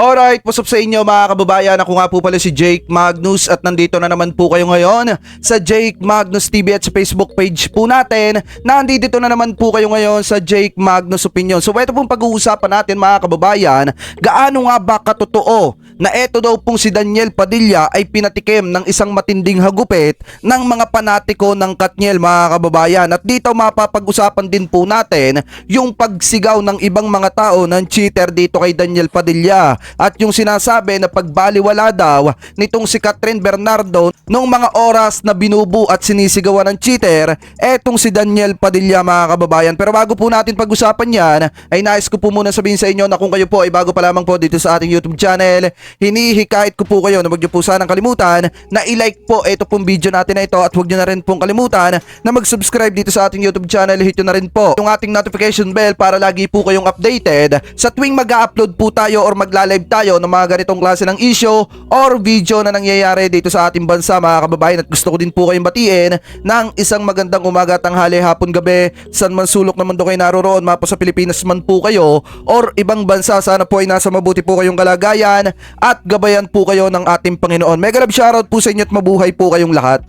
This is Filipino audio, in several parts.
Alright, what's up sa inyo mga kababayan? Ako nga po pala si Jake Magnus at nandito na naman po kayo ngayon sa Jake Magnus TV at sa Facebook page po natin. Nandito na naman po kayo ngayon sa Jake Magnus Opinion. So ito pong pag-uusapan natin mga kababayan, gaano nga ba katotoo na eto daw pong si Daniel Padilla ay pinatikim ng isang matinding hagupit ng mga panatiko ng Katniel mga kababayan. At dito mapapag-usapan din po natin yung pagsigaw ng ibang mga tao ng cheater dito kay Daniel Padilla. At yung sinasabi na pagbaliwala daw nitong si Catherine Bernardo nung mga oras na binubu at sinisigawan ng cheater, etong si Daniel Padilla mga kababayan. Pero bago po natin pag-usapan yan, ay nais ko po muna sabihin sa inyo na kung kayo po ay bago pa lamang po dito sa ating YouTube channel, hinihikayat ko po kayo na huwag niyo po sanang kalimutan na i-like po ito pong video natin na ito at huwag niyo na rin pong kalimutan na mag-subscribe dito sa ating YouTube channel. Hit nyo na rin po yung ating notification bell para lagi po kayong updated sa tuwing mag-upload po tayo or magla-live tayo ng mga ganitong klase ng issue or video na nangyayari dito sa ating bansa mga kababayan. At gusto ko din po kayong batiin ng isang magandang umaga, tanghali, hapon, gabi, saan man sulok na mundo kayo naroroon, mapa sa Pilipinas man po kayo or ibang bansa, sana po ay nasa mabuti po kayong kalagayan at gabayan po kayo ng ating Panginoon. Mega love shoutout po sa inyo at mabuhay po kayong lahat.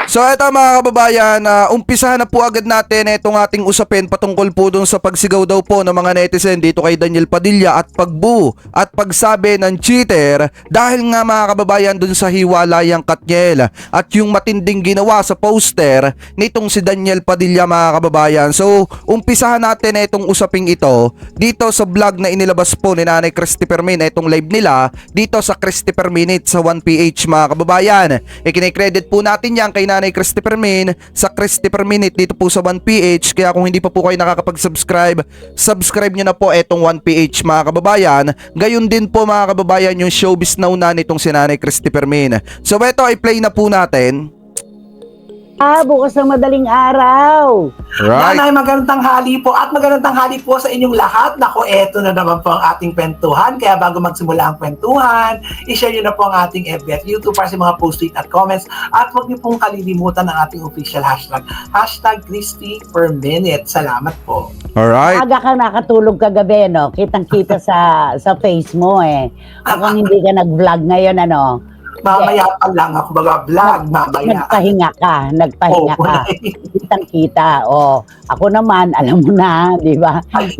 So eto mga kababayan, umpisahan na po agad natin itong ating usapin patungkol po dun sa pagsigaw daw po ng mga netizen dito kay Daniel Padilla at pagbu at pagsabi ng cheater dahil nga mga kababayan dun sa hiwalayang Katniel at yung matinding ginawa sa poster nitong si Daniel Padilla mga kababayan. So umpisahan natin itong usaping ito dito sa vlog na inilabas po ni Nanay Christopher Min, itong live nila dito sa Christopher Minute sa 1PH mga kababayan. Ikinay-credit po natin yan kay Nanay Christopher Min sa Christopher Minute dito po sa 1PH. Kaya kung hindi pa po kayo nakakapag-subscribe, subscribe nyo na po etong 1PH mga kababayan. Gayon din po mga kababayan yung showbiz now na nitong si Nanay Christopher Min. So ito ay play na po natin. Bukas ng madaling araw. Right. Nanay, magandang hali po at magandang hali po sa inyong lahat. Nako, eto na naman po ang ating kwentuhan. Kaya bago magsimula ang kwentuhan, i-share nyo na po ang ating FB at YouTube para sa mga post, tweet at comments. At huwag niyo pong kalilimutan ang ating official hashtag, hashtag Christy per minute. Salamat po. Alright. Aga ka nakatulog kagabi, no? Kitang-kita sa face mo, eh. Mukhang hindi ka nag-vlog ngayon, ano? Mamaya pa lang ako mag-vlog, mamaya. Nagpahinga ka. Kitang-kita. O, ako naman, alam mo na, di ba? Ang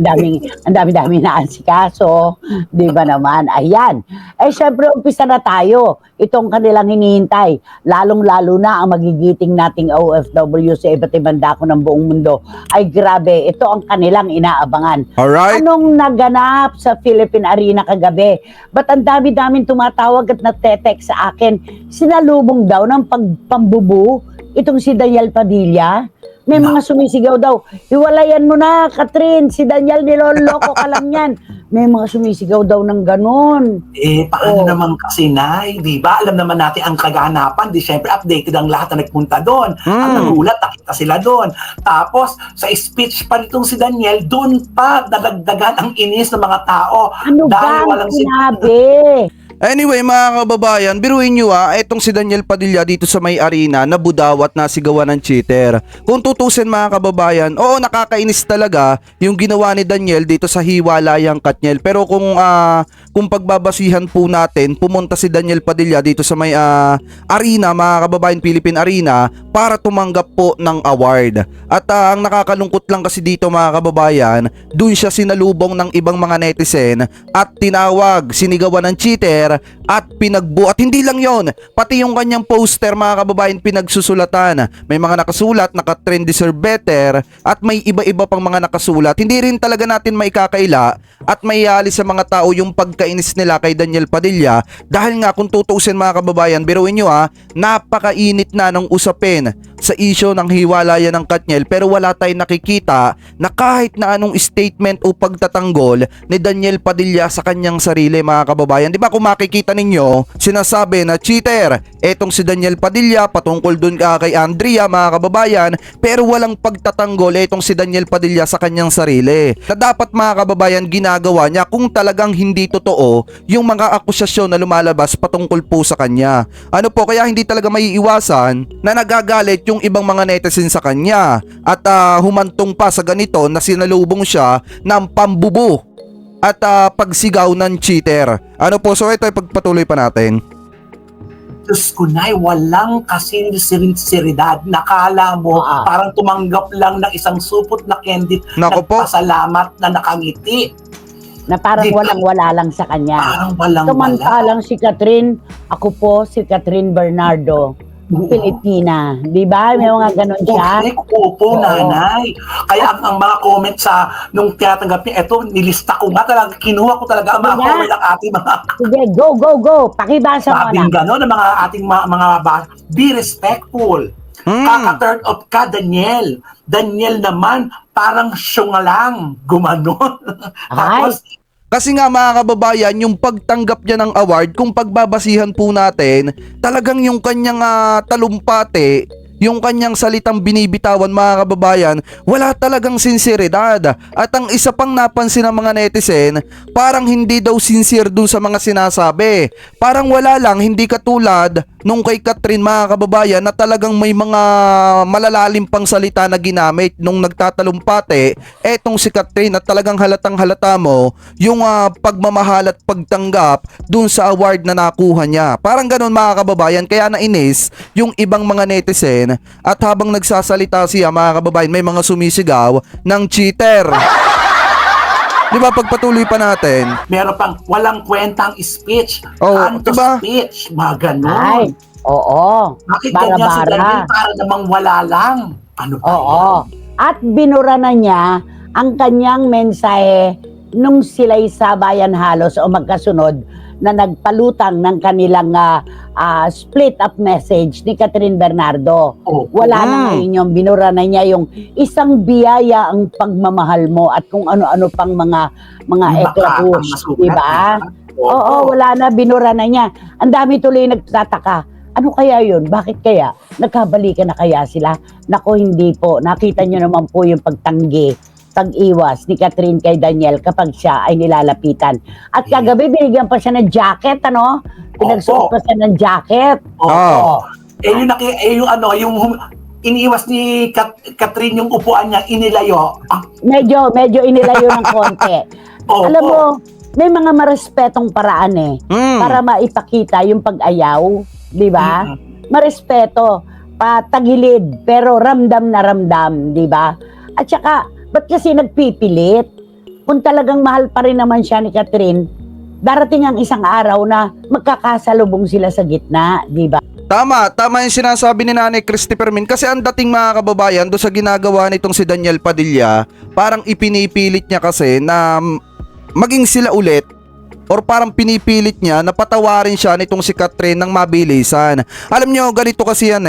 dami na asikaso, di ba naman? Ayan. Syempre, umpisa na tayo. Itong kanilang hinihintay. Lalong-lalo na ang magigiting nating OFW sa iba't ibang dako ng buong mundo. Ay, grabe. Ito ang kanilang inaabangan. Alright. Anong naganap sa Philippine Arena kagabi? Ba't ang dami-daming tumatawag at nagte-text sa akin? Sinalubong daw ng pambubu itong si Daniel Padilla. May mga sumisigaw daw, hiwalayan mo na, Catherine, si Daniel niloloko ka lang yan. May mga sumisigaw daw ng ganun. Paano naman kasi, Nay? Di ba? Alam naman natin ang kaganapan. Di syempre, updated ang lahat na nagpunta doon. Ang nagulat, nakita sila doon. Tapos, sa speech pa nitong si Daniel, doon pa nadagdagan ang inis ng mga tao. Ano ba ang sinabi? Anyway mga kababayan, biruin nyo etong si Daniel Padilla dito sa may arena na budaw at nasigawan ng cheater. Kung tutusin mga kababayan, oo, nakakainis talaga yung ginawa ni Daniel dito sa hiwalayang Katniel. Pero kung pagbabasihan po natin, pumunta si Daniel Padilla dito sa may arena mga kababayan, Philippine Arena para tumanggap po ng award. At ang nakakalungkot lang kasi dito mga kababayan, dun siya sinalubong ng ibang mga netizen at tinawag, sinigawan ng cheater at pinagbu. At hindi lang yon, pati yung kanyang poster mga kababayan pinagsusulatan. May mga nakasulat na Catherine deserve better at may iba-iba pang mga nakasulat. Hindi rin talaga natin maikakaila at maiali sa mga tao yung pagkainis nila kay Daniel Padilla dahil nga kung tutusin mga kababayan, biruin nyo napakainit na ng usapin sa issue ng hiwalayan ng Katniel pero wala tayong nakikita na kahit na anong statement o pagtatanggol ni Daniel Padilla sa kanyang sarili mga kababayan. Di ba kung makikita ninyo, sinasabi na cheater etong si Daniel Padilla patungkol dun kay Andrea mga kababayan, pero walang pagtatanggol etong si Daniel Padilla sa kanyang sarili. Na dapat mga kababayan ginagawa ginagawa niya kung talagang hindi totoo yung mga akusasyon na lumalabas patungkol po sa kanya. Ano po, kaya hindi talaga maiiwasan na nagagalit yung ibang mga netizen sa kanya at humantong pa sa ganito na sinalubong siya ng pambubo at pagsigaw ng cheater. Ano po, so ito ay pagpatuloy pa natin. Diyos ko, Nay, walang kasinsiridad. Nakala mo, parang tumanggap lang ng isang supot na candy, Nako po. nagpasalamat na nakangiti. Na parang Di ba? walang-wala lang sa kanya. Parang walang-wala. Samantalang si Catherine, ako po si Catherine Bernardo, Pilipina. Di ba? May mga ganun siya. Correct, opo, Oo. Nanay. Kaya ang mga comment sa nung tinatanggap niya, eto, nilista ko nga talaga, kinuha ko talaga ang mga Sige. comment ng ating mga Sige, go, go, go. Pakibasa mo sabing na. gano'n, ng mga ating mga be respectful. Kaka-turn off ka, Daniel. Daniel naman, parang syunga lang, gumanon. Tapos, Kasi nga mga kababayan, yung pagtanggap niya ng award, kung pagbabasihan po natin, talagang yung kanyang talumpate, yung kanyang salitang binibitawan mga kababayan, wala talagang sinseridad. At ang isa pang napansin ng mga netizen, parang hindi daw sincere dun sa mga sinasabi. Parang wala lang, hindi katulad nung kay Catherine mga kababayan na talagang may mga malalalim pang salita na ginamit nung nagtatalumpate. Etong si Catherine at talagang halatang halata mo yung pagmamahal at pagtanggap dun sa award na nakuha niya. Parang ganun mga kababayan, kaya nainis yung ibang mga netizen at habang nagsasalita siya mga kababayan, may mga sumisigaw ng cheater. Di ba, pagpatuloy pa natin. meron pang walang kwentang speech, Oh, kanto diba? speech, mga ganon. Ay, oo. Bakit ganyan si Bara-bara. Daniel para namang wala lang? Ano ba Oo. yan? At binura na niya ang kanyang mensahe nung sila'y sabayan halos o magkasunod na nagpalutang ng kanilang split up message ni Catherine Bernardo. Oh, Wala na ngayon yung binura na niya yung isang biyaya ang pagmamahal mo at kung ano-ano pang mga eklapush, di ba? Oo, wala na, binura na niya. Ang dami tuloy nagtataka. Ano kaya yun? Bakit kaya? Nagkabalikan na kaya sila? Nako, hindi po. Nakita nyo naman po yung pagtanggi, pag-iwas ni Catherine kay Daniel kapag siya ay nilalapitan. At kagabi, binigyan pa siya ng jacket, ano? Pinagsuot pa siya ng jacket. Oo. Yung iniiwas ni Catherine yung upuan niya, inilayo. Medyo inilayo ng konti. Oo. Alam mo, may mga marespetong paraan para maipakita yung pag-ayaw, di ba? Marespeto, patagilid, pero ramdam na ramdam, di ba? At saka, ba't kasi nagpipilit? Kung talagang mahal pa rin naman siya ni Catherine, darating ang isang araw na magkakasalubong sila sa gitna, di ba? Tama yung sinasabi ni Nanay Christopher Min, kasi ang dating mga kababayan do sa ginagawa nitong si Daniel Padilla, parang ipinipilit niya kasi na maging sila ulit, or parang pinipilit niya na patawarin siya nitong si Catherine ng mabilisan. Alam nyo, ganito kasi yan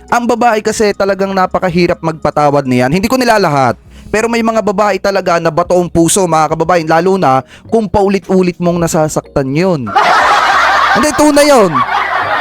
ang babae kasi talagang napakahirap magpatawad niyan. Hindi ko nila lahat, pero may mga babae talaga na batoong puso mga kababayan, lalo na kung paulit-ulit mong nasasaktan yun. Hindi, tunay yun.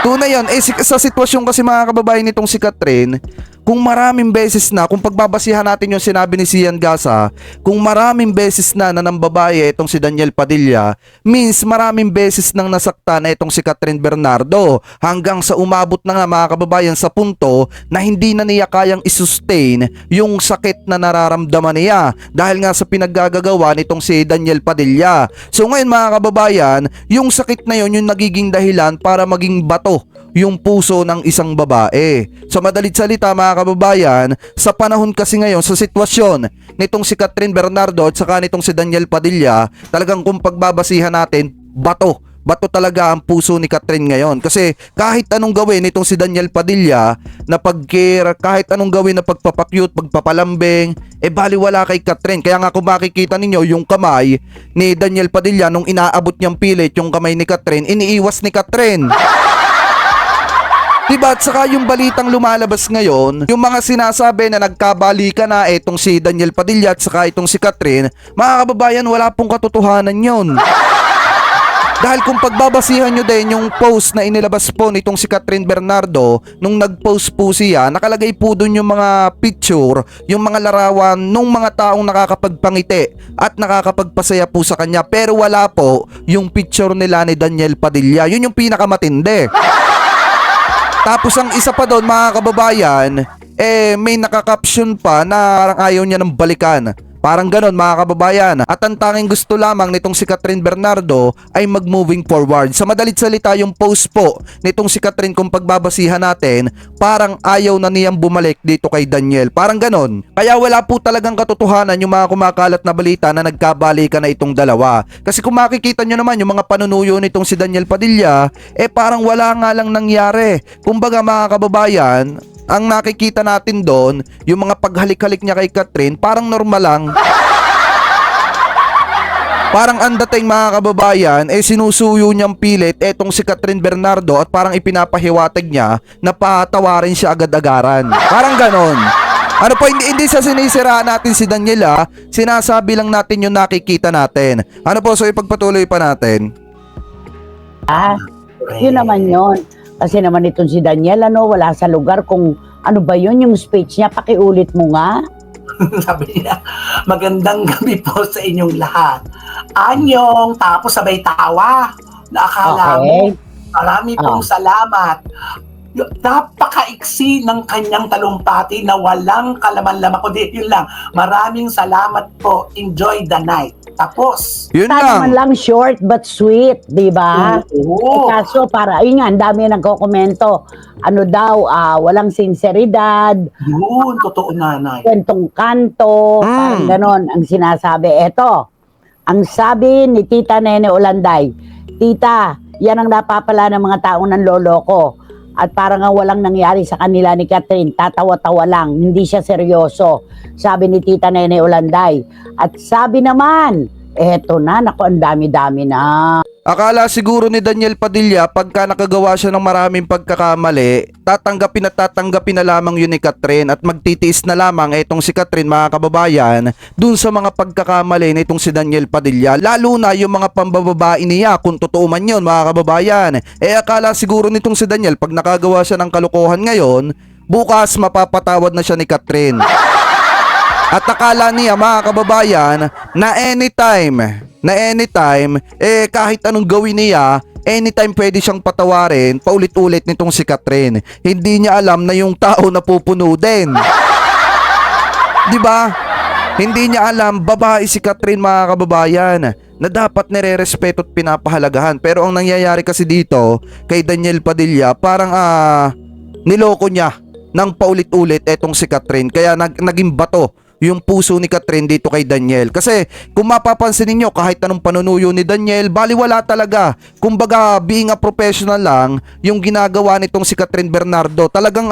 Tunay yan. Sa sitwasyon kasi mga kababayan nitong si Catherine, kung maraming beses na, kung pagbabasihan natin yung sinabi ni Sian Gasa, kung maraming beses na ng babae itong si Daniel Padilla, means maraming beses nang nasaktan na itong si Catherine Bernardo, hanggang sa umabot na nga mga kababayan sa punto na hindi na niya kayang isustain yung sakit na nararamdaman niya dahil nga sa pinaggagawa nitong si Daniel Padilla. So ngayon mga kababayan, yung sakit na yun yung nagiging dahilan para maging bato yung puso ng isang babae. Sa madalit salita mga kababayan, sa panahon kasi ngayon, sa sitwasyon nitong si Catherine Bernardo at saka nitong si Daniel Padilla, talagang kung pagbabasihan natin, bato talaga ang puso ni Catherine ngayon. Kasi kahit anong gawin nitong si Daniel Padilla na pag-care, kahit anong gawin na pagpapakyut, pagpapalambing, baliwala kay Catherine. Kaya nga kung makikita ninyo yung kamay ni Daniel Padilla nung inaabot niyang pilit yung kamay ni Catherine, iniiwas ni Catherine. Diba? At saka yung balitang lumalabas ngayon, yung mga sinasabi na nagkabalikan na itong si Daniel Padilla at saka itong si Catherine, mga kababayan, wala pong katotohanan yun. Dahil kung pagbabasihan nyo din yung post na inilabas po nitong si Catherine Bernardo, nung nag-post po siya, nakalagay po dun yung mga picture, yung mga larawan nung mga taong nakakapagpangiti at nakakapagpasaya po sa kanya. Pero wala po yung picture nila ni Daniel Padilla. Yun yung pinakamatindi. Tapos ang isa pa doon mga kababayan, may nakakaption pa na parang ayaw niya ng balikan. Parang ganon mga kababayan. At ang tanging gusto lamang nitong si Catherine Bernardo ay mag-moving forward. Sa madalit salita yung post po nitong si Catherine kung pagbabasihan natin, parang ayaw na niyang bumalik dito kay Daniel. Parang ganon. Kaya wala po talagang katotohanan yung mga kumakalat na balita na nagkabalikan na itong dalawa. Kasi kung makikita nyo naman yung mga panunuyo nitong si Daniel Padilla, parang wala nga lang nangyari. Kumbaga mga kababayan, ang nakikita natin doon, yung mga paghalik-halik niya kay Catherine, parang normal lang. Parang ang dating mga kababayan, sinusuyo niyang pilit etong si Catherine Bernardo at parang ipinapahiwatig niya na patawarin siya agad-agaran. Parang ganon. Ano po, hindi sa sinisiraan natin si Daniela, sinasabi lang natin yung nakikita natin. Ano po, so ipagpatuloy pa natin. Yun naman yun. Kasi naman itong si Daniel, wala sa lugar kung ano ba yun, yung speech niya, pakiulit mo nga. Sabi niya, magandang gabi po sa inyong lahat. Anyong, tapos sabay tawa. Naakala mo, marami pong salamat. Napakaiksi ng kanyang talumpati na walang kalaman-laman. Kundi yun lang, maraming salamat po. Enjoy the night. Tapos, Yun Sana man lang. lang short but sweet, di ba? oo. Kaso para, ayun nga, ang dami nagko-komento. Ano daw, walang sinseridad, Yun, totoo nanay. kwentong kanto, parang ganon ang sinasabi. Eto, ang sabi ni Tita Nene Olanday, Tita, yan ang napapala ng mga taong nanloloko. At parang nga walang nangyari sa kanila ni Catherine, tatawa-tawa lang, hindi siya seryoso. Sabi ni Tita Nene Olanday. At sabi naman, eto na, naku, ang dami-dami na. Akala siguro ni Daniel Padilla pagka nakagawa siya ng maraming pagkakamali, tatanggapin na lamang yun ni Catherine at magtitiis na lamang itong si Catherine mga kababayan dun sa mga pagkakamali nitong si Daniel Padilla, lalo na yung mga pambababae niya kung totoo man yun mga kababayan. Akala siguro nitong si Daniel pag nakagawa siya ng kalokohan ngayon, bukas mapapatawad na siya ni Catherine. At akala niya mga kababayan na anytime, kahit anong gawin niya, anytime pwede siyang patawarin paulit-ulit nitong si Catherine. Hindi niya alam na yung tao napupuno din. Di ba? Hindi niya alam, babae si Catherine mga kababayan, na dapat nire-respeto at pinapahalagahan. Pero ang nangyayari kasi dito kay Daniel Padilla, parang niloko niya ng paulit-ulit etong si Catherine. Kaya naging bato yung puso ni Catherine dito kay Daniel. Kasi kung mapapansin niyo kahit anong panunuyo ni Daniel, baliwala talaga. Kumbaga being a professional lang yung ginagawa nitong si Catherine Bernardo. Talagang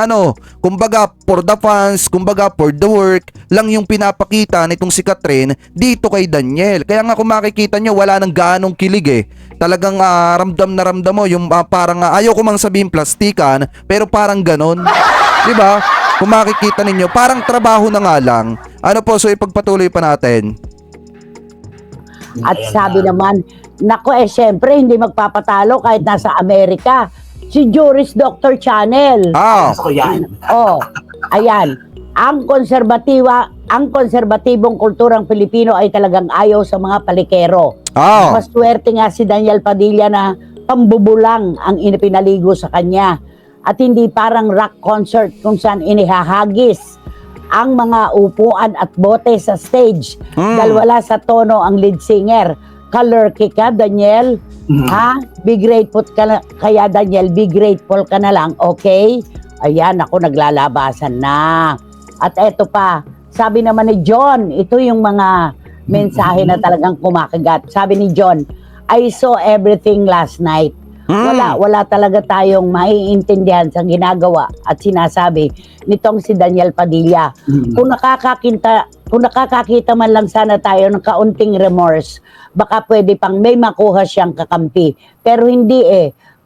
kumbaga for the fans, kumbaga for the work lang yung pinapakita nitong si Catherine dito kay Daniel. Kaya nga kung makikita niyo wala nang gaanong kilig Talagang ramdam na ramdam mo yung parang ayaw ko mang sabihin plastikan, pero parang ganon. 'Di ba? Kung makikita ninyo, parang trabaho na nga lang. Ano po, so ipagpatuloy pa natin. At sabi naman, nako syempre hindi magpapatalo kahit nasa Amerika. Si Juris Dr. Channel. Gusto ko yan. Ayan. Ang konserbatibong kulturang Pilipino ay talagang ayaw sa mga palikero. Mas swerte nga si Daniel Padilla na pambubulang ang pinaligo sa kanya. At hindi parang rock concert kung saan inihahagis ang mga upuan at bote sa stage dahil wala sa tono ang lead singer. Kalurky ka, Daniel. Ha? Be grateful ka na, kaya Daniel, be grateful ka na lang, okay? Ayan, ako naglalabasan na. At eto pa, sabi naman ni John, ito yung mga mensahe na talagang kumakagat. Sabi ni John, I saw everything last night. Wala talaga tayong maiintindihan sa ginagawa at sinasabi nitong si Daniel Padilla. Kung nakakakita man lang sana tayo ng kaunting remorse, baka pwede pang may makuha siyang kakampi. Pero hindi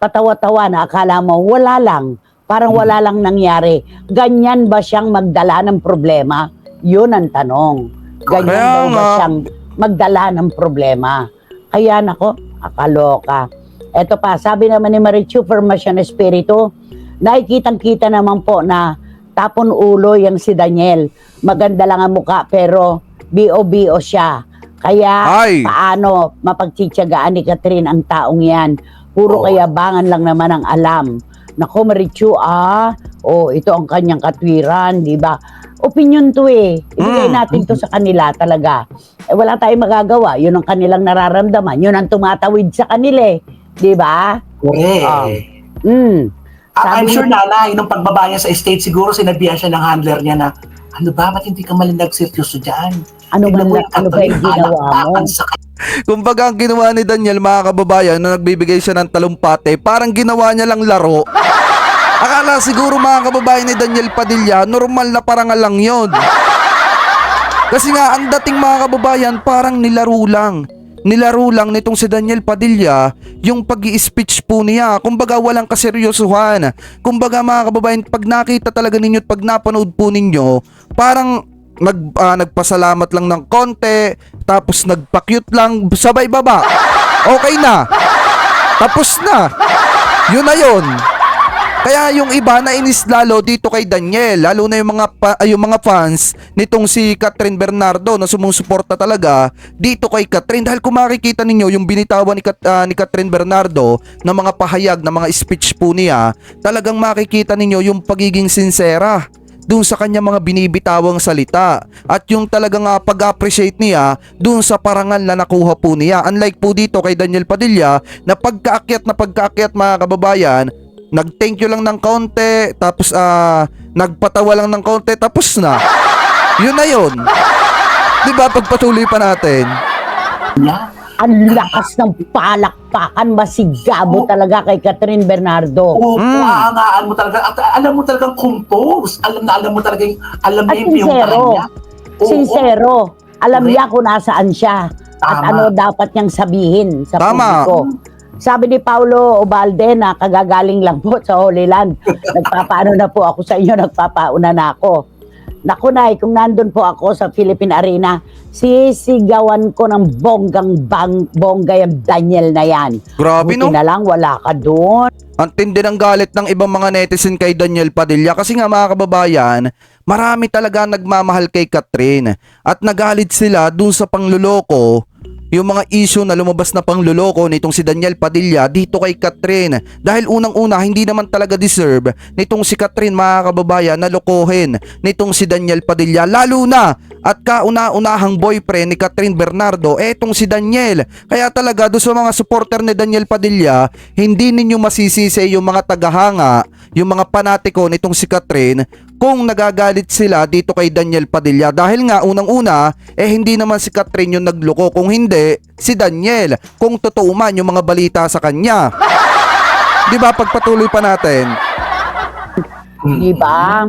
patawa-tawa na akala mo wala lang, parang wala lang nangyari. Ganyan ba siyang magdala ng problema? Yun ang tanong. Ganyan daw ba siyang magdala ng problema? Kaya nako, Nakakaloka. Eto pa, sabi naman ni Marichu Formacion Espiritu, nakikitang-kita naman po na tapon ulo yung si Daniel. Maganda lang ang muka pero bio-bio siya. Kaya Ay! paano mapagtsitsagaan ni Catherine ang taong yan? Puro kayabangan lang naman ang alam. Nako Marichu, ito ang kanyang katwiran, di ba? Opinion to eh. Ibigay natin to sa kanila talaga. Wala tayong magagawa. Yun ang kanilang nararamdaman. Yun ang tumatawid sa kanila eh. Di ba? Correct. I'm Sabi sure niya- nanay, nung pagbaba niya sa estate, siguro sinabihan siya ng handler niya na, ano ba, ba't hindi ka malindag seryoso dyan? Ano ba Tignan mo ano ba yung ginawa mo? alakpakan sa Kumbaga ang ginawa ni Daniel, mga kababayan, na nagbibigay siya ng talumpate, parang ginawa niya lang laro. Akala siguro, mga kababayan, ni Daniel Padilla, normal na parangal lang yun. Kasi nga, ang dating, mga kababayan, parang nilaro lang. Nilaro lang nitong si Daniel Padilla yung pag-i-speech po niya. Kumbaga walang kaseryosohan. Kumbaga, mga kababayan, pag nakita talaga ninyo at pag napanood po ninyo, parang nagpasalamat lang ng konti, tapos nagpa-cute lang, sabay baba. Okay na. Tapos na. Yun na yun. Kaya yung iba nainis lalo dito kay Daniel, lalo na yung mga fans nitong si Catherine Bernardo na sumusuporta talaga dito kay Catherine, dahil kung makikita ninyo yung binitawan ni Catherine Bernardo na mga pahayag, na mga speech po niya, talagang makikita ninyo yung pagiging sincera dun sa kanya mga binibitawang salita at yung talagang pag-appreciate niya dun sa parangal na nakuha po niya. Unlike po dito kay Daniel Padilla na pagkaakyat mga kababayan, nag-thank you lang ng konti, tapos nagpatawa lang ng konti, tapos na. Yun na yun. Diba, pagpatuloy pa natin. niya. Ang lakas ng palakpakan, masigabo talaga kay Catherine Bernardo. Aangaan mo talaga. At alam mo talagang compose. Alam mo talagang, alam At niya yung piyongtahan niya. Sincero. Alam Correct. niya kung nasaan siya. At Tama. ano dapat niyang sabihin sa Tama. publiko. Sabi ni Paulo Obalde na kagagaling lang po sa Holy Land. Nagpapaano na po ako sa inyo, nagpapauna na ako. Naku Nay, kung nandun po ako sa Philippine Arena, sisigawan ko ng bongga yung Daniel na yan. Grabe, no? Buti na lang, wala ka doon. Ang tindi ng galit ng ibang mga netizen kay Daniel Padilla kasi nga, mga kababayan, marami talaga nagmamahal kay Catherine at nagalit sila dun sa pangluloko, yung mga issue na lumabas na pangluloko nitong si Daniel Padilla dito kay Catherine, dahil unang-una hindi naman talaga deserve nitong si Catherine, mga kababayan, na lokohin nitong si Daniel Padilla, lalo na at kauna-unahang boyfriend ni Catherine Bernardo etong si Daniel. Kaya talaga doon sa mga supporter ni Daniel Padilla, hindi ninyo masisisi yung mga tagahanga, yung mga panatiko nitong si Catherine kung nagagalit sila dito kay Daniel Padilla, dahil nga unang-una hindi naman si Catherine yung nagloko, kung hindi si Daniel, kung totoo man yung mga balita sa kanya. Di ba, pagpatuloy pa natin. Di ba?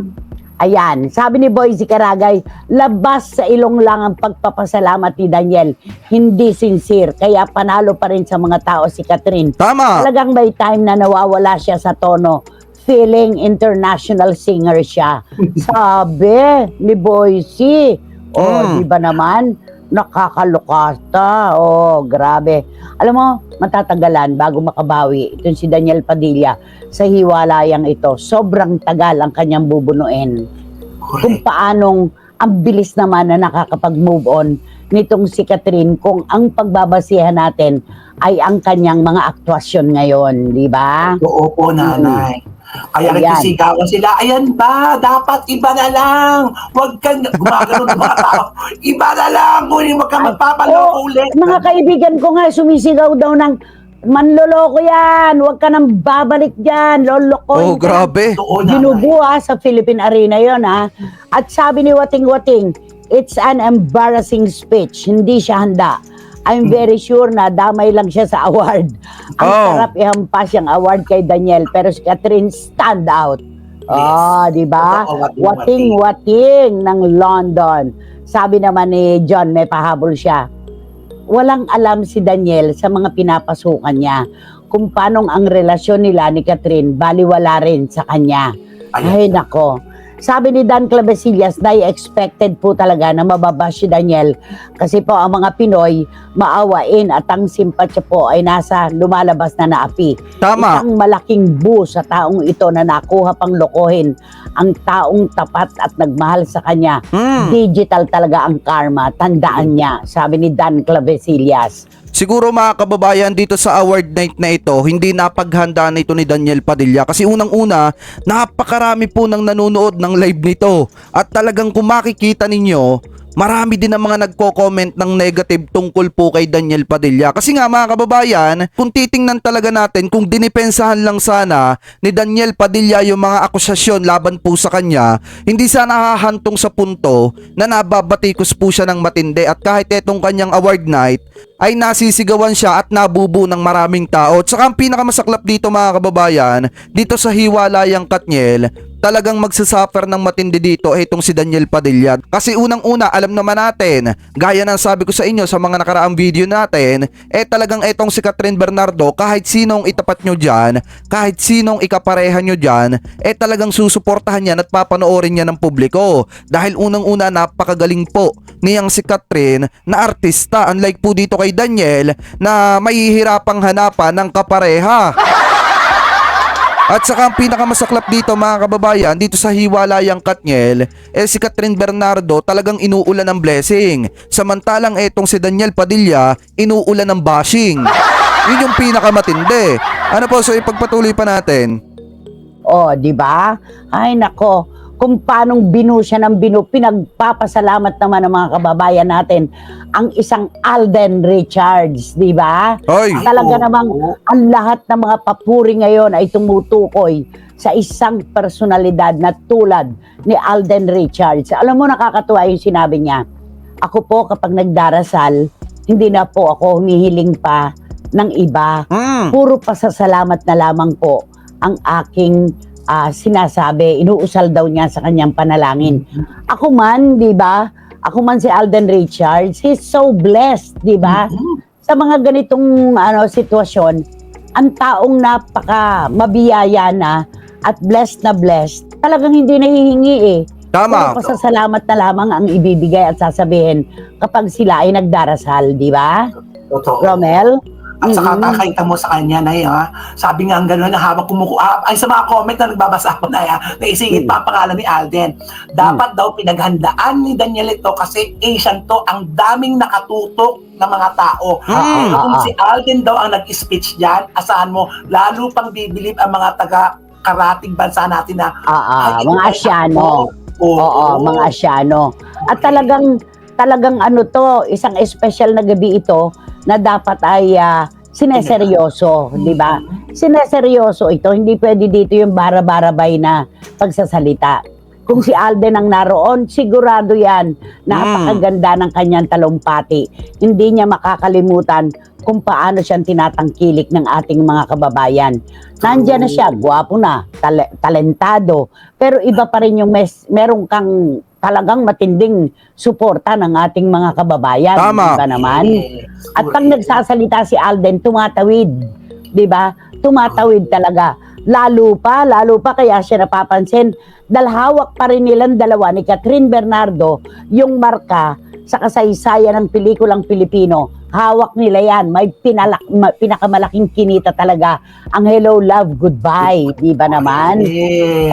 Ayan, sabi ni Boy Zicaragay, labas sa ilong lang ang pagpapasalamat ni Daniel. Hindi sincere, kaya panalo pa rin sa mga tao si Catherine. Tama. Talagang may time na nawawala siya sa tono. Feeling international singer siya. Sabi ni Boycie. Di ba naman? Nakakalukasta. Grabe. Alam mo, matatagalan bago makabawi itong si Daniel Padilla sa hiwalayang ito. Sobrang tagal ang kanyang bubunuin. Kung paanong ang bilis naman na nakakapag-move on nitong si Catherine, kung ang pagbabasihan natin ay ang kanyang mga aktwasyon ngayon, di ba? Oo po, nanay. Kaya Ayan. nagsisigawan sila, ayan ba, dapat iba na lang. Huwag kang gumagano ng mga tao. Iba na lang, huwag kang magpapaloko ulit. Mga kaibigan ko nga, sumisigaw daw ng manloloko yan, huwag ka nang babalik dyan, lolokohin ka. Grabe. Totoo, nanay. Ginubo sa Philippine Arena yon ha. At sabi ni Wating Wating, it's an embarrassing speech, hindi siya handa. I'm very sure na damay lang siya sa award. Ang sarap ihampas yung award kay Daniel, pero si Catherine stand out. Yes. Di ba? Totoo, Wating ng London. Sabi naman ni John, may pahabol siya. Walang alam si Daniel sa mga pinapasukan niya. Kung paanong ang relasyon nila ni Catherine, baliwala rin sa kanya. Ay nako. Sabi ni Dan Clavesillas na expected po talaga na mababash si Daniel kasi po ang mga Pinoy maawain at ang simpatya po ay nasa lumalabas na naapi. Tama. Isang malaking bu sa taong ito na nakuha pang lokohin ang taong tapat at nagmahal sa kanya. Digital talaga ang karma, tandaan niya, sabi ni Dan Clavesillas. Siguro mga kababayan dito sa award night na ito, hindi napaghandaan ito ni Daniel Padilla kasi unang-una, napakarami po nang nanonood ng live nito at talagang kung makikita ninyo, marami din ang mga nagko-comment ng negative tungkol po kay Daniel Padilla. Kasi nga mga kababayan, kung titingnan talaga natin, kung dinipensahan lang sana ni Daniel Padilla yung mga akusasyon laban po sa kanya, hindi sana hahantong sa punto na nababatikos po siya ng matindi at kahit etong kanyang award night, ay nasisigawan siya at nabubu ng maraming tao. At saka ang pinakamasaklap dito mga kababayan, dito sa Hiwalayang Katniel, talagang magsasuffer ng matindi dito itong si Daniel Padilla. Kasi unang-una, alam naman natin, gaya ng sabi ko sa inyo sa mga nakaraang video natin, talagang itong si Catherine Bernardo, kahit sinong itapat nyo dyan, kahit sinong ikapareha nyo dyan, talagang susuportahan yan at papanoorin niya ng publiko. Dahil unang-una, napakagaling po niyang si Catherine na artista, unlike po dito kay Daniel na mahihirapang hanapan ng kapareha. At saka ang pinakamasaklap dito mga kababayan, dito sa Hiwalayang Katniel, si Catherine Bernardo talagang inuulan ng blessing. Samantalang etong si Daniel Padilla, inuulan ng bashing. Yun yung pinakamatindi. Ano po, so ipagpatuloy pa natin. Di ba? Ay nako, kung paanong binu siya ng binu, pinagpapasalamat naman ng mga kababayan natin ang isang Alden Richards, di ba? Oy. Talaga namang ang lahat ng mga papuri ngayon ay tumutukoy sa isang personalidad na tulad ni Alden Richards. Alam mo, nakakatuwa yung sinabi niya. Ako po kapag nagdarasal, hindi na po ako humihiling pa ng iba. Puro pasasalamat na lamang po ang aking sinasabi, inuusal daw niya sa kanyang panalangin. Ako man, di ba? Ako man si Alden Richards, he's so blessed, di ba? Sa mga ganitong sitwasyon, ang taong napaka mabiyaya na at blessed, talagang hindi nahihingi eh. Tama. Puro pasasalamat na lamang ang ibibigay at sasabihin kapag sila ay nagdarasal, di ba? Totoo. Romel? At saka kakita mo sa kanya na sabi nga ang gano'n na habang kumukuha, ay sa mga comment na nagbabasa ako na naisingit pa ang pangalan ni Alden. Dapat daw pinaghandaan ni Daniel ito kasi Asian to, ang daming nakatutok ng mga tao. Pero kung si Alden daw ang nag-speech dyan, asahan mo, lalo pang bibilib ang mga taga-karating bansa natin na mga Asyano. Oo, mga Asyano. At talagang isang special na gabi ito na dapat ay sineseryoso, di ba? Sineseryoso ito, hindi pwede dito yung bara-barabay na pagsasalita. Kung si Alden ang naroon, sigurado yan, napakaganda ng kanyang talumpati. Hindi niya makakalimutan kung paano siyang tinatangkilik ng ating mga kababayan. Nandiyan na siya, gwapo na, talentado, pero iba pa rin yung meron kang talagang matinding suporta ng ating mga kababayan. Tama. Diba naman? At pag nagsasalita si Alden, tumatawid. Diba? Tumatawid talaga. Lalo pa kaya siya napapansin, dahil hawak pa rin nilang dalawa ni Catherine Bernardo yung marka sa kasaysayan ng pelikulang Pilipino. Hawak nila yan. May pinakamalaking kinita talaga ang Hello, Love, Goodbye. Diba naman?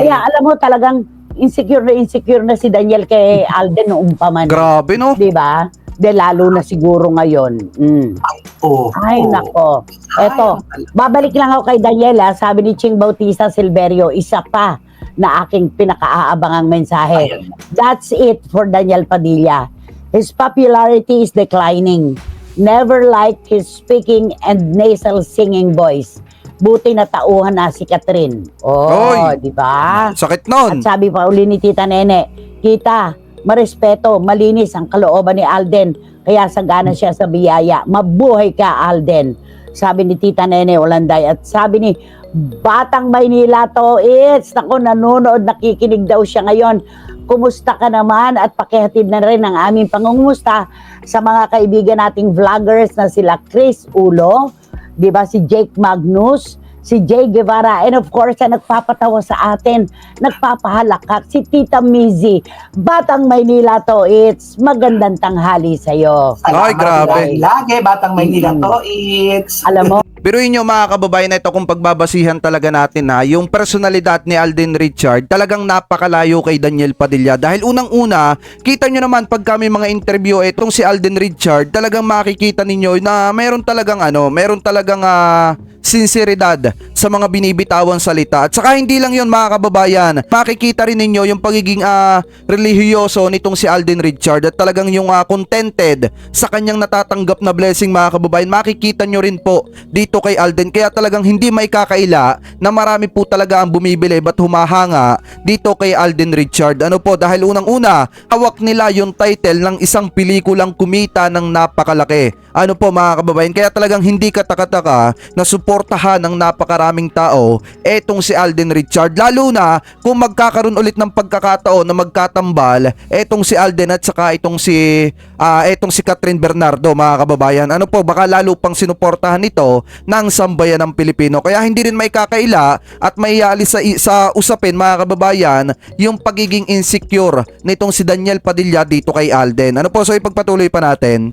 Kaya alam mo talagang insecure na si Daniel kay Alden noong pa man. Grabe no? Diba? De lalo na siguro ngayon. Ay nako. Eto, babalik lang ako kay Daniela. Sabi ni Ching Bautista Silverio, isa pa na aking pinakaaabangang mensahe. That's it for Daniel Padilla. His popularity is declining. Never liked his speaking and nasal singing voice. Buti na tauhan na si Catherine. Di ba? Sakit nun. At sabi pa uli ni Tita Nene, kita, marespeto, malinis ang kalooban ni Alden, kaya sagana siya sa biyaya. Mabuhay ka, Alden. Sabi ni Tita Nene Olanday. At sabi ni Batang Maynila to, naku, nanonood, nakikinig daw siya ngayon. Kumusta ka naman at pakihatid na rin ang aming pangungumusta sa mga kaibigan nating vloggers na sila Chris Ulo, di ba, si Jake Magnus, si Jay Guevara, and of course, ang nagpapatawa sa atin, nagpapahalakak, si Tita Mizzy. Batang Maynila to, it's magandang tanghali sa'yo. Ay, grabe. Lagi, Batang Maynila to, it's... Alam mo, Biruin nyo mga kababayan na ito kung pagbabasihan talaga natin na yung personalidad ni Alden Richard talagang napakalayo kay Daniel Padilla. Dahil unang-una, kita nyo naman pag kami mga interview itong si Alden Richard, talagang makikita ninyo na meron talagang sinseridad sa mga binibitawan salita. At saka hindi lang yon mga kababayan, makikita rin ninyo yung pagiging relihiyoso nitong si Alden Richard at talagang yung contented sa kanyang natatanggap na blessing mga kababayan. Makikita nyo rin po dito kay Alden, kaya talagang hindi may kakaila na marami po talaga ang bumibili ba't humahanga dito kay Alden Richard. Ano po, dahil unang-una, hawak nila yung title ng isang pelikulang kumita ng napakalaki. Ano po mga kababayan, kaya talagang hindi katakataka na suportahan ng napakaraming tao etong si Alden Richard, lalo na kung magkakaroon ulit ng pagkakataon na magkatambal etong si Alden at saka itong si Catherine Bernardo mga kababayan. Ano po, baka lalo pang sinuportahan nito ng sambayan ng Pilipino, kaya hindi rin may kakaila at may ialis sa usapin mga kababayan yung pagiging insecure nitong si Daniel Padilla dito kay Alden. Ano po, so ipagpatuloy pa natin.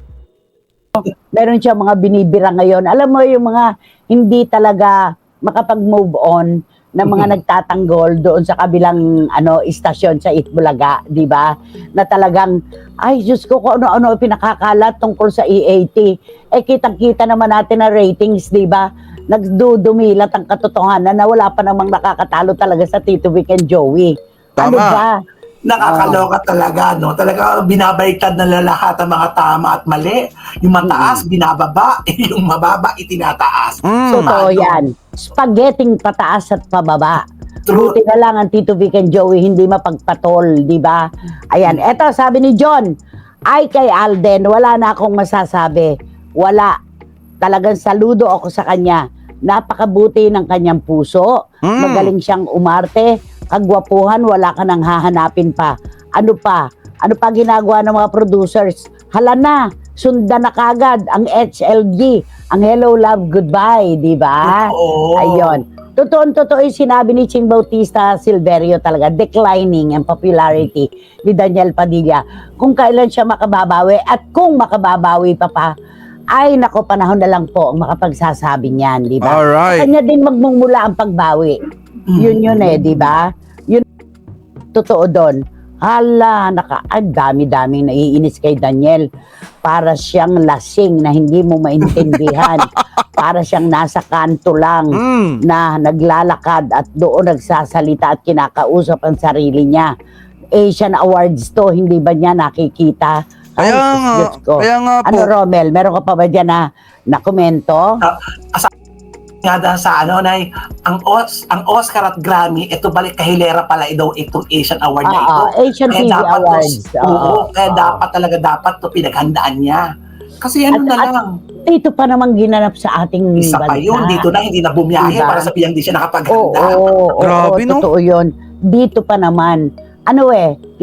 meron siya mga binibira ngayon. Alam mo yung mga hindi talaga makapag-move on na mga nagtatanggol doon sa kabilang istasyon sa Itbulaga, di ba? Na talagang, ay Diyos ko, kung ano-ano pinakakalat tungkol sa EAT. Eh kitang-kita naman natin na ratings, di ba? Nagdudumilat ang katotohanan na wala pa namang nakakatalo talaga sa Tito Vic and Joey. Ano Tama. ba? Nakakaloka talaga, no? Talaga binabaliktad na lahat ang mga tama at mali. Yung mataas, binababa. Yung mababa, itinataas. Totoo yan. Spaghetting pataas at pababa. True. Buti na lang ang Tito Vic and Joey hindi mapagpatol, di ba? Ayan, eto sabi ni John, ay kay Alden, wala na akong masasabi. Wala. Talagang saludo ako sa kanya. Napakabuti ng kanyang puso. Magaling siyang umarte. Kagwapuhan, wala ka nang hahanapin pa. Ano pa? Ano pa ginagawa ng mga producers? Hala na, sundan na kagad ang HLG, ang Hello Love Goodbye, di ba? Oo. Ayun. Totoo yung sinabi ni Ching Bautista Silverio talaga, declining ang popularity ni Daniel Padilla. Kung kailan siya makababawi at kung makababawi pa, ay nako, panahon na lang po ang makapagsasabi niyan, di ba? Alright. Sa kanya din magmumula ang pagbawi. Yun di ba? Yun, totoo doon. Hala, dami-dami naiinis kay Daniel. Para siyang lasing na hindi mo maintindihan. Para siyang nasa kanto lang na naglalakad at doon nagsasalita at kinakausap ang sarili niya. Asian Awards to, hindi ba niya nakikita? Ay, Diyos ko. Kaya nga po. Ano, Romel, meron ka pa ba dyan na komento? Nga dahil sa ang Oscar at Grammy, ito balik kahilera pala daw itong Asian Award na ito. Asian TV Awards. Kaya dapat to pinaghandaan niya. Kasi na lang. Dito pa naman ginanap sa ating Isa pa yun, dito na hindi na bumiyahe diba? para sabihan di siya nakapaghanda. Grabe, no? Totoo yun. Dito pa naman.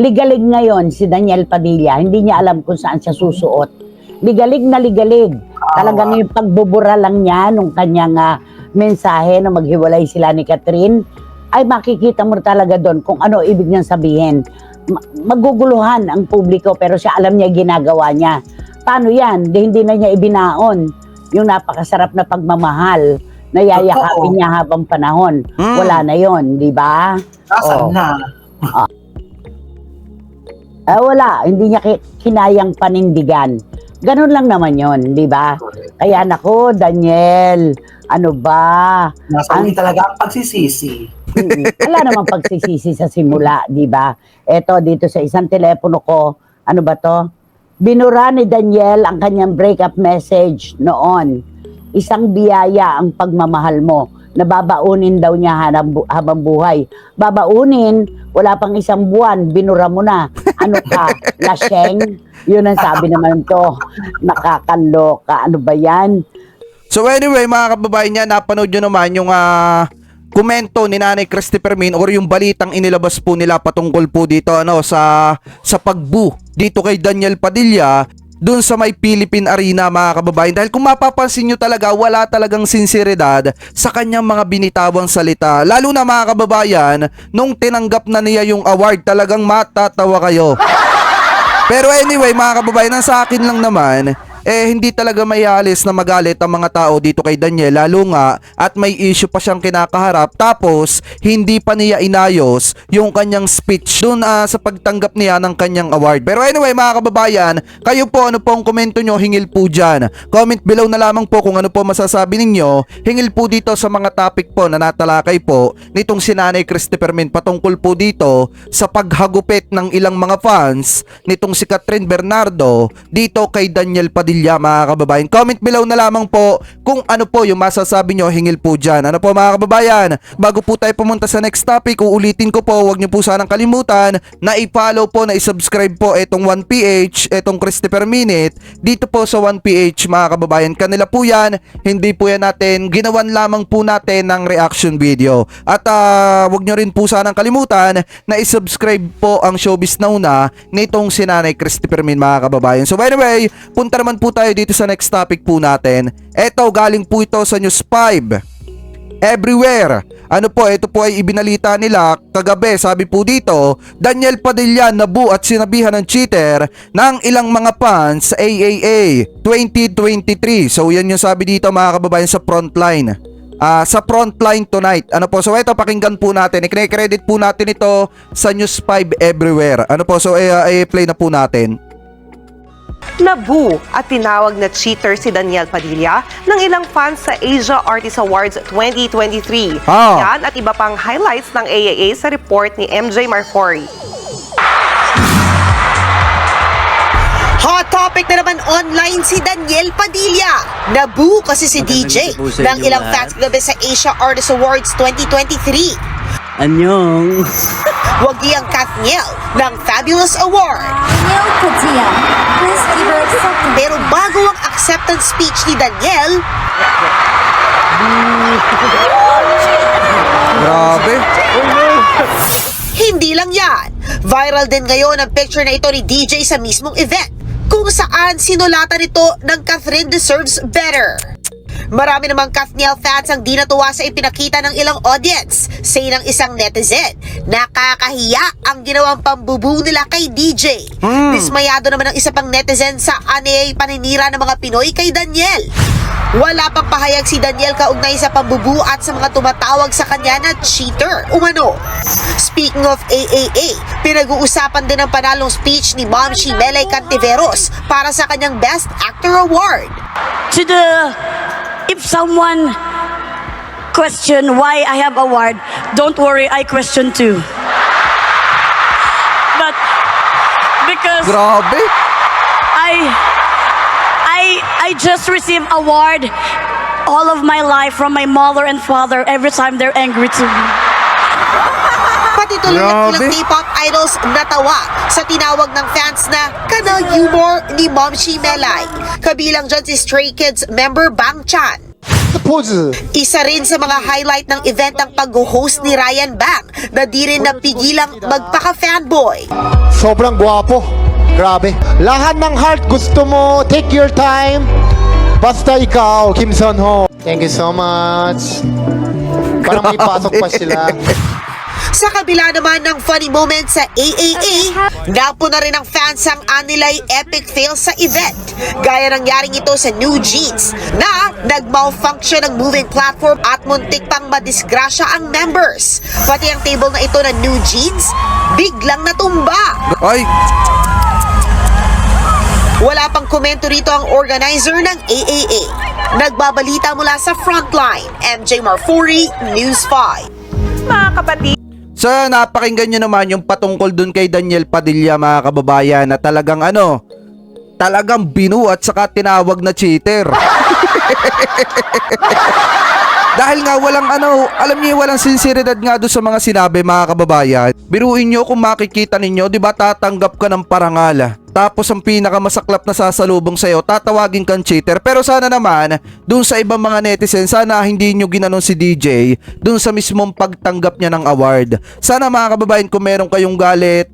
Ligalig ngayon si Daniel Padilla. Hindi niya alam kung saan siya susuot. Ligalig na ligalig. Talagang yung pagbubura lang niya nung kanyang mensahe na maghiwalay sila ni Catherine, ay makikita mo talaga doon kung ano ibig niyang sabihin. Maguguluhan ang publiko pero siya alam niya ginagawa niya. Paano yan? Hindi na niya ibinaon yung napakasarap na pagmamahal na yayakapin niya habang panahon. Wala na yon, di ba? Nasaan na? Wala, hindi niya kinayang panindigan. Ganun lang naman yon, di ba? Kaya nako, Daniel, ano ba? Nasa uli talaga ang pagsisisi. Wala namang pagsisisi sa simula, di ba? Eto, dito sa isang telepono ko, ano ba to? Binura ni Daniel ang kanyang breakup message noon. Isang biyaya ang pagmamahal mo. Nababaunin daw niya habang buhay. Babaunin, wala pang isang buwan, binura mo na. Ano ka, laseng? Yun ang sabi naman to. Nakakaloka. Ano ba yan? So anyway mga kababayan niya, napanood nyo naman yung komento ni Nanay Christy Fermin or yung balitang inilabas po nila patungkol po dito sa pagbu dito kay Daniel Padilla. dun sa may Philippine Arena mga kababayan. Dahil kung mapapansin nyo talaga, wala talagang sinseridad sa kanyang mga binitawang salita. Lalo na mga kababayan, nung tinanggap na niya yung award, talagang matatawa kayo. Pero anyway mga kababayan, ang sa akin lang naman, hindi talaga maialis na magalit ang mga tao dito kay Daniel, lalo nga at may issue pa siyang kinakaharap, tapos hindi pa niya inayos yung kanyang speech dun sa pagtanggap niya ng kanyang award. Pero anyway mga kababayan, kayo po, ano po ang komento nyo, hingil po dyan. Comment below na lamang po kung ano po masasabi ninyo, hingil po dito sa mga topic po na natalakay po nitong si Nanay Christopher Min patungkol po dito sa paghagupit ng ilang mga fans nitong si Catherine Bernardo dito kay Daniel Padilla mga kababayan. Comment below na lamang po kung ano po yung masasabi nyo, hingil po dyan. Ano po mga kababayan, bago po tayo pumunta sa next topic, uulitin ko po, huwag nyo po sanang kalimutan na i-follow po, na i-subscribe po itong 1PH, itong Christopher Minute dito po sa 1PH mga kababayan. Kanila po yan, hindi po yan natin, ginawan lamang po natin ng reaction video. At huwag nyo rin po sanang kalimutan na i-subscribe po ang Showbiz Now na nitong si Nanay Christopher Min mga kababayan. So anyway, punta naman po tayo dito sa next topic po natin. Eto, galing po ito sa News 5 Everywhere. Ano po, ito po ay ibinalita nila kagabi. Sabi po dito, Daniel Padilla nabu at sinabihan ng cheater ng ilang mga fans sa AAA 2023. So yan yung sabi dito mga kababayan sa Frontline. Sa Frontline tonight. Ano po, so ito pakinggan po natin. I-credit po natin ito sa News 5 Everywhere. Ano po, so i-play na po natin. Nabu at tinawag na cheater si Daniel Padilla ng ilang fans sa Asia Artist Awards 2023. Yan at iba pang highlights ng AAA sa report ni MJ Marfori. Hot topic na naman online si Daniel Padilla. Nabu kasi si DJ ng ilang fans gabi sa Asia Artist Awards 2023. Anyong. Wagi ang Kathniel ng Fabulous Award. Daniel Padilla, please give her acceptance. Pero bago ang acceptance speech ni Daniel, Grabe. hindi lang yan. Viral din ngayon ang picture na ito ni DJ sa mismong event, kung saan sinulatan ito ng Catherine deserves better. Marami namang Kathniel fans ang di natuwa sa ipinakita ng ilang audience. Say ng isang netizen, nakakahiya ang ginawang pambubong nila kay DJ. Dismayado naman ang isa pang netizen sa aney paninira ng mga Pinoy kay Daniel. Wala pang pahayag si Daniel kaugnay sa pambubu at sa mga tumatawag sa kanya na cheater umano. Speaking of AAA, pinag-uusapan din ang panalong speech ni Ma'am Melay Cantiveros para sa kanyang Best Actor Award. If someone question why I have award, don't worry, I question too. But because Grabe. I just received award all of my life from my mother and father every time they're angry to me. Pati tuloy ang Grabe. ilang K-pop idols natawa sa tinawag ng fans na kanal humor ni Ma'am Melay. Kabilang dyan si Stray Kids member Bang Chan. Isa rin sa mga highlight ng event ang pag-host ni Ryan Bang na di rin napigilang magpaka-fanboy. Sobrang gwapo. Grabe. Lahat ng heart gusto mo. Take your time. Basta ikaw, Kim Son Ho. Thank you so much. Parang may pasok pa sila. Sa kabila naman ng funny moment sa AAA, napo na rin ang fans ang anilay epic fail sa event. Gaya nangyaring ito sa New Jeans na nag-malfunction ang moving platform at muntik pang madisgrasya ang members. Pati ang table na ito ng New Jeans, biglang natumba. Ay, Wala pang komento rito ang organizer ng AAA. Nagbabalita mula sa Frontline, MJ Marfori, News 5. Mga kapatid, so napakinggan nyo naman yung patungkol dun kay Daniel Padilla mga kababayan na talagang talagang binuat saka tinawag na cheater. Dahil nga walang alam niyo walang sinseridad nga doon sa mga sinabi mga kababayan. Biruin nyo kung makikita ninyo, 'di ba, tatanggap ka ng parangal. Tapos ang pinakamasaklap na sasalubong sa'yo, tatawagin kang cheater. Pero sana naman, doon sa ibang mga netizens, sana hindi nyo ginanon si DJ doon sa mismong pagtanggap niya ng award. Sana mga kababayan, kung meron kayong galit,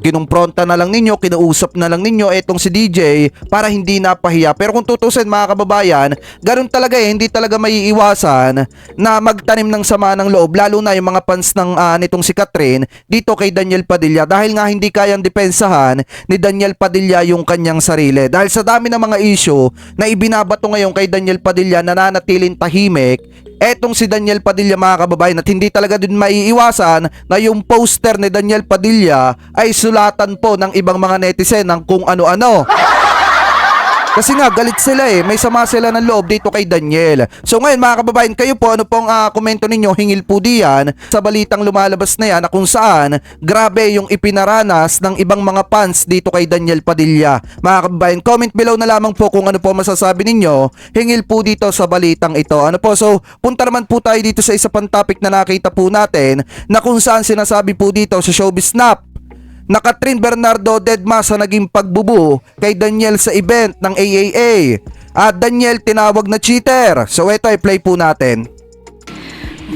kinumpronta na lang ninyo, kinausap na lang ninyo etong si DJ para hindi napahiya. Pero kung tutusin mga kababayan, ganun talaga hindi talaga maiiwasan na magtanim ng sama ng loob, lalo na yung mga fans ng nitong si Catherine dito kay Daniel Padilla, dahil nga hindi kayang depensahan ni Daniel Padilla yung kanyang sarili. Dahil sa dami ng mga issue na ibinabato ngayon kay Daniel Padilla, nananatiling tahimik etong si Daniel Padilla mga kababayan, at hindi talaga din maiiwasan na yung poster ni Daniel Padilla ay sulatan po ng ibang mga netizen ng kung ano-ano. Kasi nga galit sila may sama sila ng loob dito kay Daniel. So ngayon mga kababayan, kayo po, ano pong komento ninyo, hingil po diyan sa balitang lumalabas na yan na kung saan grabe yung ipinaranas ng ibang mga fans dito kay Daniel Padilla. Mga kababayan, comment below na lamang po kung ano po masasabi ninyo hingil po dito sa balitang ito. Ano po, so punta naman po tayo dito sa isa pang topic na nakita po natin na kung saan sinasabi po dito sa Showbiz Snap na Catherine Bernardo dedma sa naging pagbubu kay Daniel sa event ng AAA. At Daniel tinawag na cheater. So ito ay play po natin.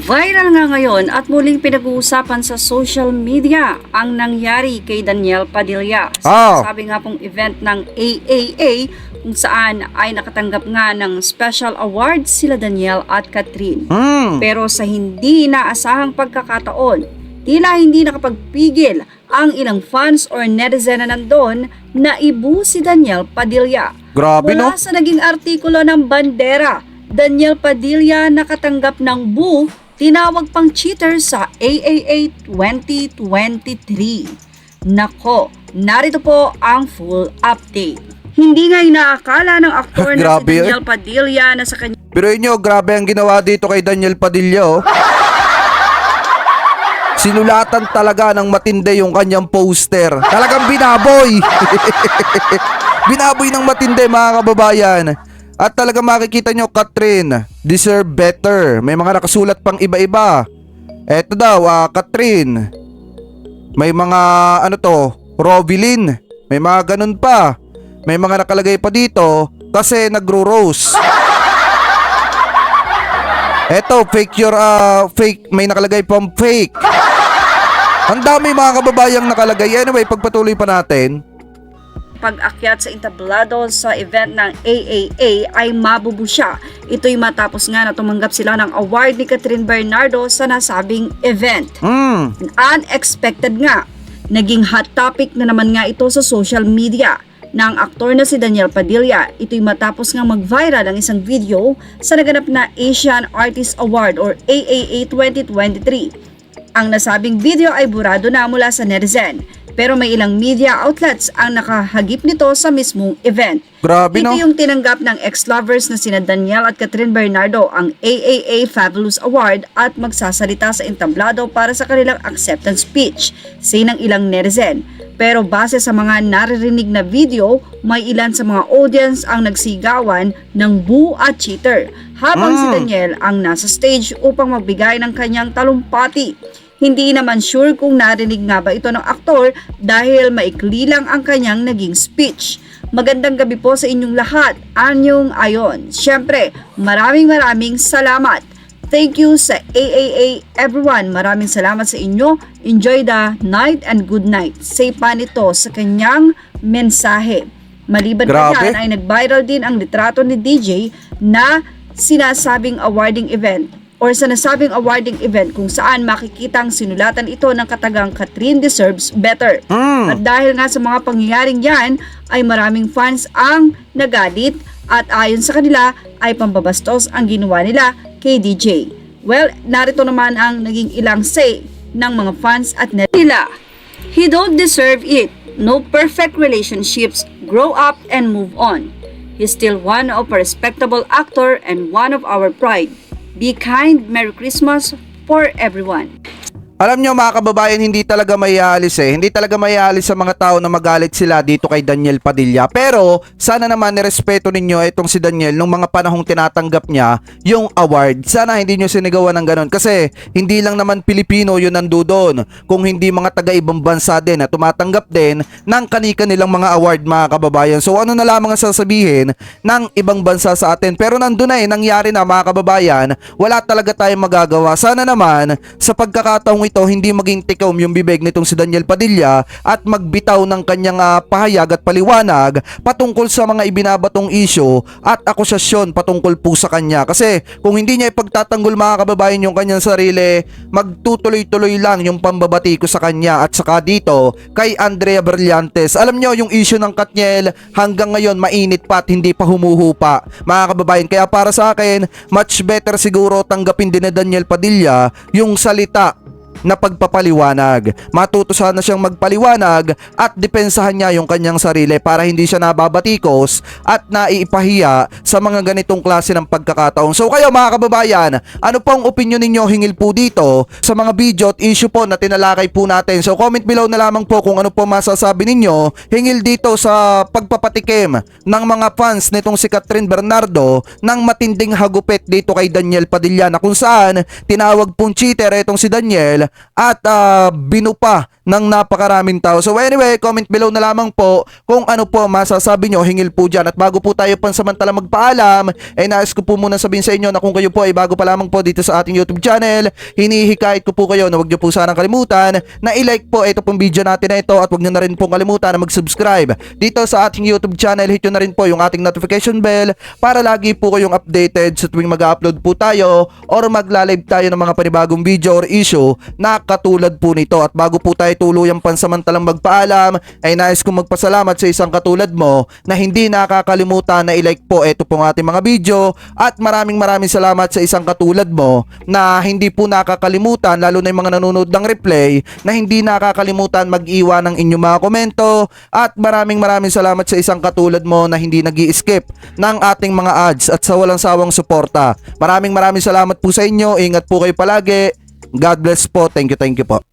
Viral nga ngayon at muling pinag-uusapan sa social media ang nangyari kay Daniel Padilla. Sabi nga pong event ng AAA kung saan ay nakatanggap nga ng special award sila Daniel at Catherine. Pero sa hindi inaasahang pagkakataon, tila hindi nakapagpigil ang ilang fans or netizen na nandun na ibu si Daniel Padilla. Grabe Mula sa naging artikulo ng Bandera, Daniel Padilla nakatanggap ng boo, tinawag pang cheater sa AAA 2023. Nako, narito po ang full update. Hindi nga inaakala ng aktor na si Daniel Padilla na sa kanya. Pero inyo, grabe ang ginawa dito kay Daniel Padilla. Sinulatan talaga ng matindi yung kanyang poster. Talagang binaboy. Binaboy ng matindi mga kababayan. At talagang makikita nyo, Catherine, deserve better. May mga nakasulat pang iba-iba. Eto daw, Catherine. May mga, Rovilin. May mga ganun pa. May mga nakalagay pa dito kasi nagro-rose. Eto, fake your, fake. May nakalagay pang fake. Ang dami mga kababayang nakalagay. Anyway, pagpatuloy pa natin. Pag-akyat sa entablado sa event ng AAA ay mabubu siya. Ito'y matapos nga na tumanggap sila ng award ni Catherine Bernardo sa nasabing event. Unexpected nga. Naging hot topic na naman nga ito sa social media ng aktor na si Daniel Padilla. Ito'y matapos nga mag-viral ang isang video sa naganap na Asian Artist Award or AAA 2023. Ang nasabing video ay burado na mula sa netizen, pero may ilang media outlets ang nakahagip nito sa mismong event. Grabe, no? Ito yung tinanggap ng ex-lovers na sina Daniel at Catherine Bernardo ang AAA Fabulous Award at magsasalita sa entablado para sa kanilang acceptance speech, say ng ilang netizen. Pero base sa mga naririnig na video, may ilan sa mga audience ang nagsigawan ng boo at cheater, habang si Daniel ang nasa stage upang magbigay ng kanyang talumpati. Hindi naman sure kung narinig nga ba ito ng aktor dahil maikli lang ang kanyang naging speech. Magandang gabi po sa inyong lahat. Anyong ayon. Siyempre, maraming salamat. Thank you sa AAA everyone. Maraming salamat sa inyo. Enjoy the night and good night. Say pa nito sa kanyang mensahe. Maliban pa yan ay nag-viral din ang litrato ni DJ na sinasabing awarding event or sa nasabing awarding event kung saan makikitang sinulatan ito ng katagang Catherine deserves better. At dahil nga sa mga pangyayaring yan ay maraming fans ang nagalit at ayon sa kanila ay pambabastos ang ginawa nila kay DJ. Well, narito naman ang naging ilang say ng mga fans at nila. He don't deserve it. No perfect relationships. Grow up and move on. He's still one of a respectable actor and one of our pride. Be kind. Merry Christmas for everyone. Alam nyo mga kababayan, hindi talaga maialis Hindi talaga maialis sa mga tao na magalit sila dito kay Daniel Padilla. Pero sana naman nirespeto ninyo itong si Daniel nung mga panahong tinatanggap niya yung award. Sana hindi nyo sinigawan ng ganon. Kasi hindi lang naman Pilipino yun nandoon. Kung hindi mga taga-ibang bansa din na tumatanggap din ng kani-kanilang mga award mga kababayan. So ano na lamang ang sasabihin ng ibang bansa sa atin. Pero nandun na nangyari na mga kababayan. Wala talaga tayong magagawa. Sana naman sa pagkakataong nito hindi maging tikom yung bibig nitong si Daniel Padilla at magbitaw ng kanyang pahayag at paliwanag patungkol sa mga ibinabatong issue at akusasyon patungkol po sa kanya. Kasi kung hindi niya ipagtatanggol mga kababayan yung kanyang sarili, magtutuloy-tuloy lang yung pambabati ko sa kanya at saka dito kay Andrea Brillantes. Alam nyo yung issue ng Katniel hanggang ngayon mainit pa at hindi pa humuhupa mga kababayan. Kaya para sa akin, much better siguro tanggapin din ni Daniel Padilla yung salita na pagpapaliwanag. Matuto sana siyang magpaliwanag at depensahan niya yung kanyang sarili para hindi siya nababatikos at naiipahiya sa mga ganitong klase ng pagkakataon. So kayo mga kababayan, ano pong opinion ninyo hingil po dito sa mga video at issue po na tinalakay po natin? So comment below na lamang po kung ano po masasabi ninyo hingil dito sa pagpapatikim ng mga fans nitong si Catherine Bernardo ng matinding hagupit dito kay Daniel Padilla na kung saan tinawag pong cheater itong si Daniel at binupa ng napakaraming tao. So anyway, comment below na lamang po kung ano po masasabi nyo hingil po dyan. At bago po tayo pansamantala magpaalam, nais ko po muna sabihin sa inyo na kung kayo po ay bago pa lamang po dito sa ating YouTube channel, hinihikayat ko po kayo na huwag nyo po sanang kalimutan na i-like po ito pong video natin na ito at huwag nyo na rin pong kalimutan na mag-subscribe dito sa ating YouTube channel. Hit nyo na rin po yung ating notification bell para lagi po kayong updated sa tuwing mag-upload po tayo or magla-live tayo ng mga panibagong video or issue na katulad po nito. At bago po tayo tuluyang pansamantalang magpaalam, ay nais kong magpasalamat sa isang katulad mo na hindi nakakalimutan na i-like po ito pong ating mga video, at maraming salamat sa isang katulad mo na hindi po nakakalimutan, lalo na yung mga nanonood ng replay, na hindi nakakalimutan mag-iwan ng inyong mga komento, at maraming salamat sa isang katulad mo na hindi nag-i-skip ng ating mga ads at sa walang sawang suporta. Maraming salamat po sa inyo. Ingat po kayo palagi. God bless po. Thank you po.